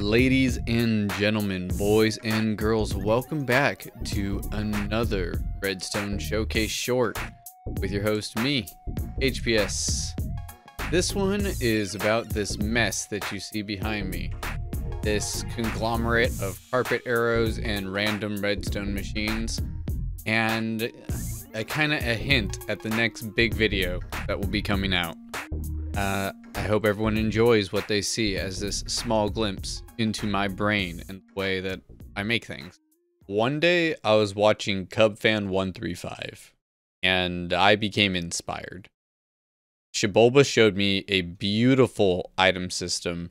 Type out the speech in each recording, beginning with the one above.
Ladies and gentlemen, boys and girls, welcome back to another Redstone Showcase short with your host, me, HPS. This one is about this mess that you see behind me. This conglomerate of carpet arrows and random redstone machines, and a hint at the next big video that will be coming out. I hope everyone enjoys what they see as this small glimpse into my brain and the way that I make things. One day I was watching CubFan135 and I became inspired. Xibalba showed me a beautiful item system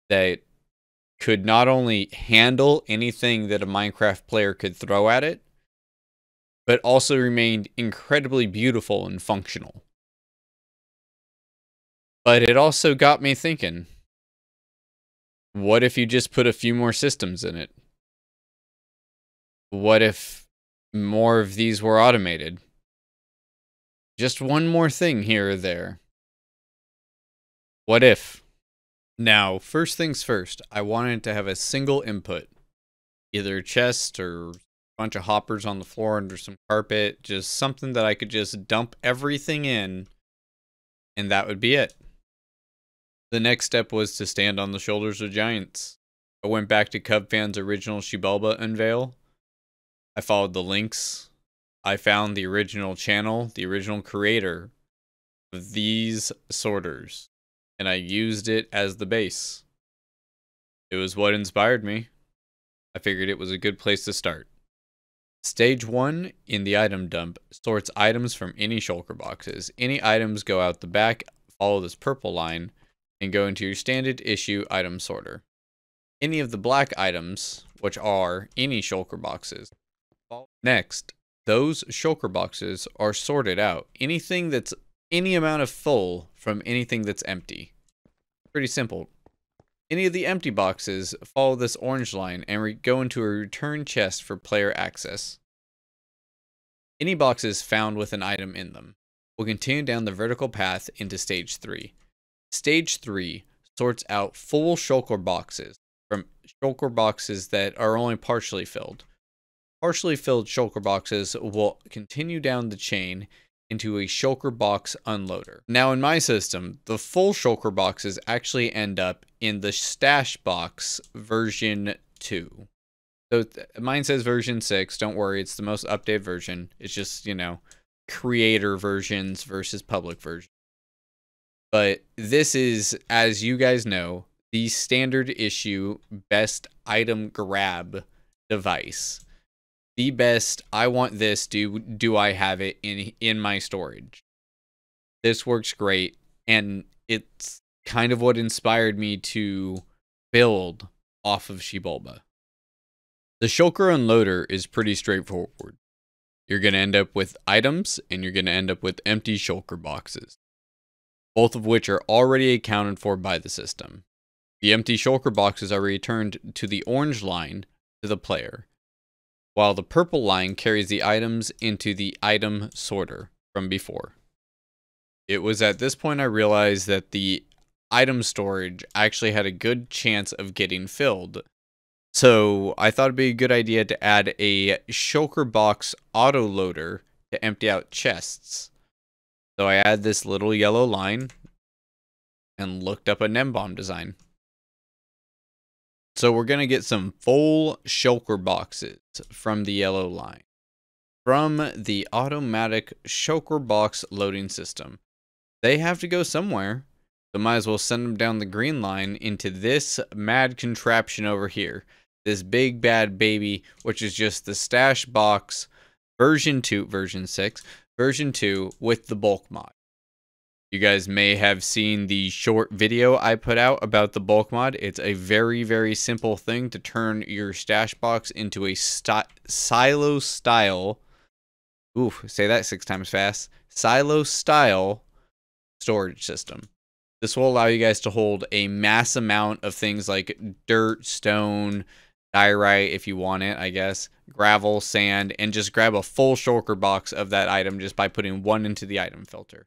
that could not only handle anything that a Minecraft player could throw at it, but also remained incredibly beautiful and functional. But it also got me thinking, what if you just put a few more systems in it? What if more of these were automated? Just one more thing here or there. What if? Now, first things first, I wanted to have a single input. Either a chest or a bunch of hoppers on the floor under some carpet. Just something that I could just dump everything in, and that would be it. The next step was to stand on the shoulders of giants. I went back to CubFan's original Xibalba unveil. I followed the links. I found the original channel, the original creator of these sorters, and I used it as the base. It was what inspired me. I figured it was a good place to start. Stage 1 in the item dump sorts items from any shulker boxes. Any items go out the back, follow this purple line, and go into your standard issue item sorter. Any of the black items, which are any shulker boxes. Next, those shulker boxes are sorted out. Anything that's any amount of full from anything that's empty. Pretty simple. Any of the empty boxes follow this orange line and go into a return chest for player access. Any boxes found with an item in them will continue down the vertical path into stage 3. Stage 3 sorts out full shulker boxes from shulker boxes that are only partially filled. Partially filled shulker boxes will continue down the chain into a shulker box unloader. Now in my system, the full shulker boxes actually end up in the stash box version 2. So mine says version 6, don't worry, it's the most updated version. It's just, creator versions versus public version. But this is, as you guys know, the standard issue best item grab device. The best, I want this, do I have it in my storage? This works great, and it's kind of what inspired me to build off of Xibalba. The shulker unloader is pretty straightforward. You're going to end up with items, and you're going to end up with empty shulker boxes, both of which are already accounted for by the system. The empty shulker boxes are returned to the orange line to the player, while the purple line carries the items into the item sorter from before. It was at this point I realized that the item storage actually had a good chance of getting filled. So I thought it'd be a good idea to add a shulker box autoloader to empty out chests. So I add this little yellow line and looked up a NemBomb design. So we're going to get some full shulker boxes from the yellow line, from the automatic shulker box loading system. They have to go somewhere, so might as well send them down the green line into this mad contraption over here. This big bad baby, which is just the stash box version 2, version 6, version 2 with the bulk mod. You guys may have seen the short video I put out about the bulk mod. It's a very, very simple thing to turn your stash box into a silo style. Ooh, say that 6 times fast. Silo style storage system. This will allow you guys to hold a mass amount of things like dirt, stone, diorite if you want it, I guess, gravel, sand, and just grab a full shulker box of that item just by putting one into the item filter.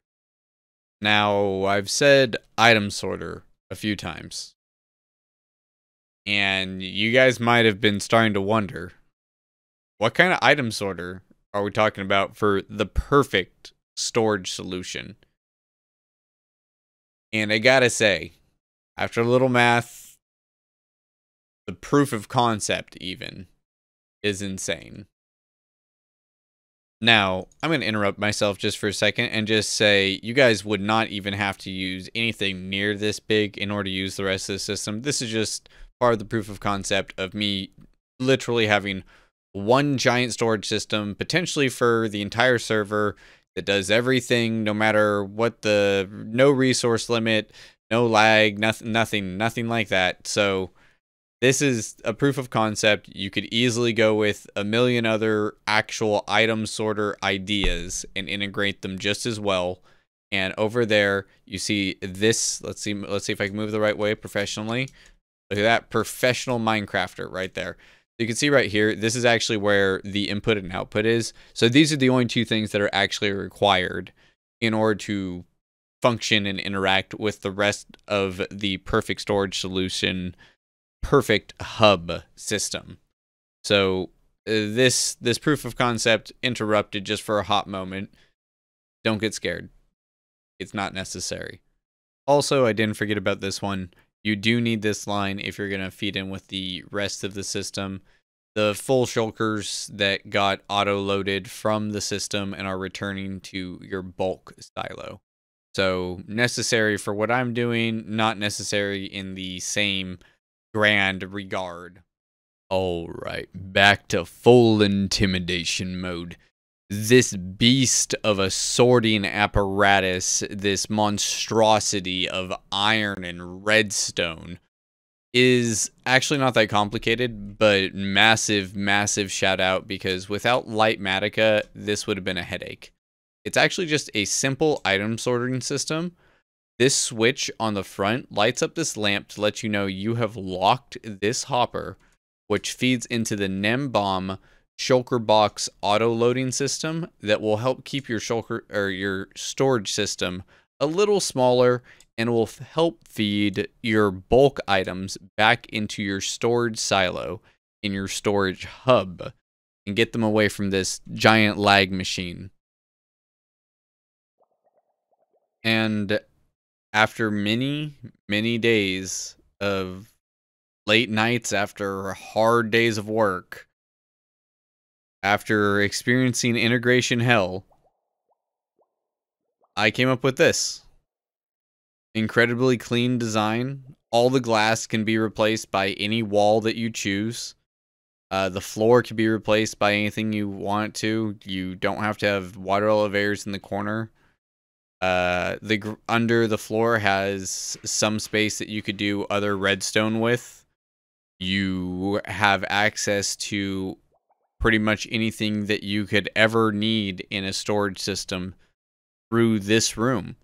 Now, I've said item sorter a few times. And you guys might have been starting to wonder, what kind of item sorter are we talking about for the perfect storage solution? And I gotta say, after a little math, the proof of concept even is insane. Now, I'm going to interrupt myself just for a second and just say you guys would not even have to use anything near this big in order to use the rest of the system. This is just part of the proof of concept of me literally having one giant storage system, potentially for the entire server, that does everything, no matter what no resource limit, no lag, nothing like that. So this is a proof of concept. You could easily go with a million other actual item sorter ideas and integrate them just as well. And over there, you see this. Let's see if I can move the right way professionally. Look at that professional Minecrafter right there. You can see right here, this is actually where the input and output is. So these are the only two things that are actually required in order to function and interact with the rest of the perfect storage solution, perfect hub system. So this proof of concept interrupted just for a hot moment. Don't get scared. It's not necessary. Also, I didn't forget about this one. You do need this line if you're going to feed in with the rest of the system. The full shulkers that got auto-loaded from the system and are returning to your bulk silo. So necessary for what I'm doing, not necessary in the same grand regard. All right, back to full intimidation mode. This beast of a sorting apparatus, this monstrosity of iron and redstone, is actually not that complicated, but massive shout out, because without Lightmatica, this would have been a headache. It's actually just a simple item sorting system. This switch on the front lights up this lamp to let you know you have locked this hopper, which feeds into the NemBomb shulker box auto loading system that will help keep your shulker or your storage system a little smaller and will help feed your bulk items back into your storage silo in your storage hub and get them away from this giant lag machine. And after many days of late nights, after hard days of work, after experiencing integration hell, I came up with this. Incredibly clean design. All the glass can be replaced by any wall that you choose. The floor can be replaced by anything you want to. You don't have to have water elevators in the corner. Under the floor has some space that you could do other redstone with. You have access to pretty much anything that you could ever need in a storage system through this room.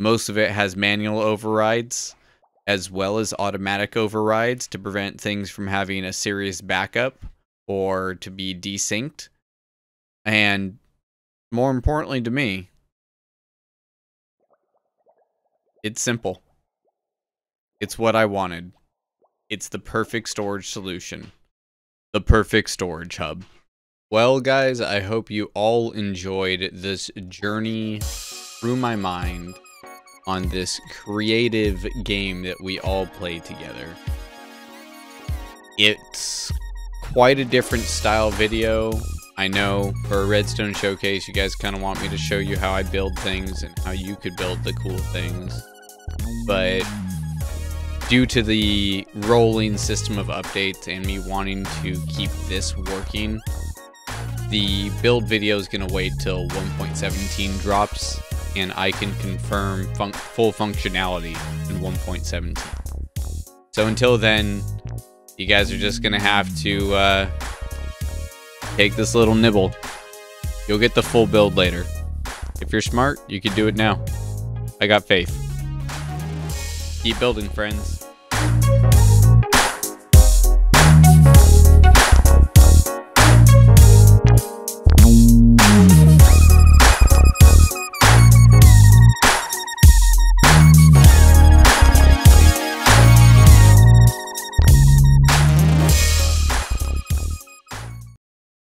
Most of it has manual overrides as well as automatic overrides to prevent things from having a serious backup or to be desynced. And more importantly to me, it's simple. It's what I wanted. It's the perfect storage solution. The perfect storage hub. Well, guys, I hope you all enjoyed this journey through my mind on this creative game that we all played together. It's quite a different style video. I know for a Redstone showcase, you guys kind of want me to show you how I build things and how you could build the cool things. But due to the rolling system of updates and me wanting to keep this working, the build video is going to wait till 1.17 drops and I can confirm full functionality in 1.17. So until then, you guys are just going to have to take this little nibble. You'll get the full build later. If you're smart, you can do it now. I got faith. Keep building, friends.